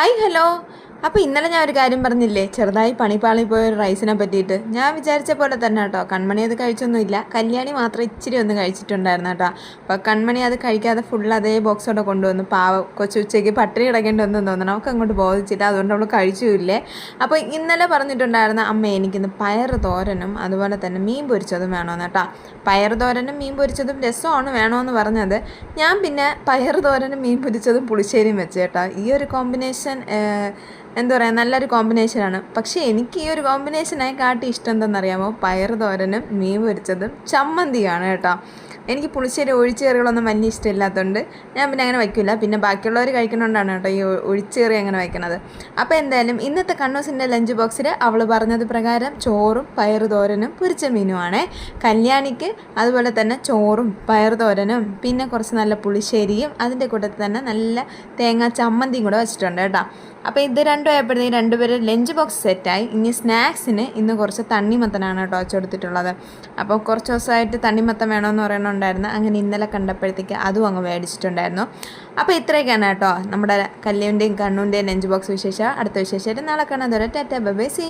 Hi hello. അപ്പോൾ ഇന്നലെ ഞാൻ ഒരു കാര്യം പറഞ്ഞില്ലേ, ചെറുതായി പണിപ്പാളി പോയ ഒരു റൈസിനെ പറ്റിയിട്ട്. ഞാൻ വിചാരിച്ച പോലെ തന്നെ കേട്ടോ, കൺമണി അത് കഴിച്ചൊന്നുമില്ല. കല്യാണി മാത്രം ഇച്ചിരി ഒന്ന് കഴിച്ചിട്ടുണ്ടായിരുന്നു കേട്ടോ. അപ്പോൾ കൺമണി അത് കഴിക്കാതെ ഫുൾ അതേ ബോക്സോടെ കൊണ്ടുവന്നു. പാവം കൊച്ചുച്ചയ്ക്ക് പട്ടിണി കിടക്കേണ്ടി ഒന്നും തോന്നണം, അവൾക്ക് അങ്ങോട്ട് ബോധിച്ചില്ല, അതുകൊണ്ട് അവൾ കഴിച്ചുമില്ലേ. അപ്പോൾ ഇന്നലെ പറഞ്ഞിട്ടുണ്ടായിരുന്ന അമ്മ എനിക്കിന്ന് പയർ തോരനും അതുപോലെ തന്നെ മീൻ പൊരിച്ചതും വേണമെന്ന് കേട്ടോ. പയർ തോരനും മീൻ പൊരിച്ചതും രസമാണ് വേണമെന്ന് പറഞ്ഞത്. ഞാൻ പിന്നെ പയർ തോരനും മീൻ പൊരിച്ചതും പുളിശ്ശേരിയും വെച്ച് കേട്ടോ. ഈ ഒരു കോമ്പിനേഷൻ എന്താ പറയുക, നല്ലൊരു കോമ്പിനേഷനാണ്. പക്ഷേ എനിക്ക് ഈ ഒരു കോമ്പിനേഷനായി കാട്ടി ഇഷ്ടം എന്തെന്നറിയാമോ, പയർ തോരനും മീൻ പൊരിച്ചതും ചമ്മന്തിയാണ് കേട്ടോ. എനിക്ക് പുളിശ്ശേരി ഒഴിച്ചുകറികളൊന്നും വലിയ ഇഷ്ടമില്ലാത്തതുകൊണ്ട് ഞാൻ പിന്നെ അങ്ങനെ വയ്ക്കില്ല. പിന്നെ ബാക്കിയുള്ളവർ കഴിക്കണോണ്ടാണ് കേട്ടോ ഈ ഒഴിച്ചുകറി അങ്ങനെ വയ്ക്കണത്. അപ്പോൾ എന്തായാലും ഇന്നത്തെ കണ്ണൂസിൻ്റെ ലഞ്ച് ബോക്സിൽ അവൾ പറഞ്ഞത് പ്രകാരം ചോറും പയർ തോരനും പൊരിച്ച മീനുമാണേ. കല്യാണിക്ക് അതുപോലെ തന്നെ ചോറും പയർ തോരനും പിന്നെ കുറച്ച് നല്ല പുളിശ്ശേരിയും അതിൻ്റെ കൂട്ടത്തിൽ തന്നെ നല്ല തേങ്ങ ചമ്മന്തിയും കൂടെ വെച്ചിട്ടുണ്ട് കേട്ടോ. അപ്പോൾ ഇത് രണ്ടും ആയപ്പോഴത്തേക്കും രണ്ടുപേരും ലഞ്ച് ബോക്സ് സെറ്റായി. ഇനി സ്നാക്സിന് ഇന്ന് കുറച്ച് തണ്ണിമത്തനാണ് കേട്ടോ വെച്ചെടുത്തിട്ടുള്ളത്. അപ്പോൾ കുറച്ച് ദിവസമായിട്ട് തണ്ണിമത്തൻ വേണമെന്ന് പറയണുണ്ടായിരുന്നു. അങ്ങനെ ഇന്നലെ കണ്ടപ്പോഴത്തേക്ക് അതും അങ്ങ് മേടിച്ചിട്ടുണ്ടായിരുന്നു. അപ്പോൾ ഇത്രയൊക്കെയാണ് കേട്ടോ നമ്മുടെ കല്യാണിൻ്റെയും കണ്ണൂൻ്റെയും ലഞ്ച് ബോക്സ് വിശേഷം. അടുത്ത വിശേഷമായിട്ട് നാളെ കാണാൻ. Tata bye bye.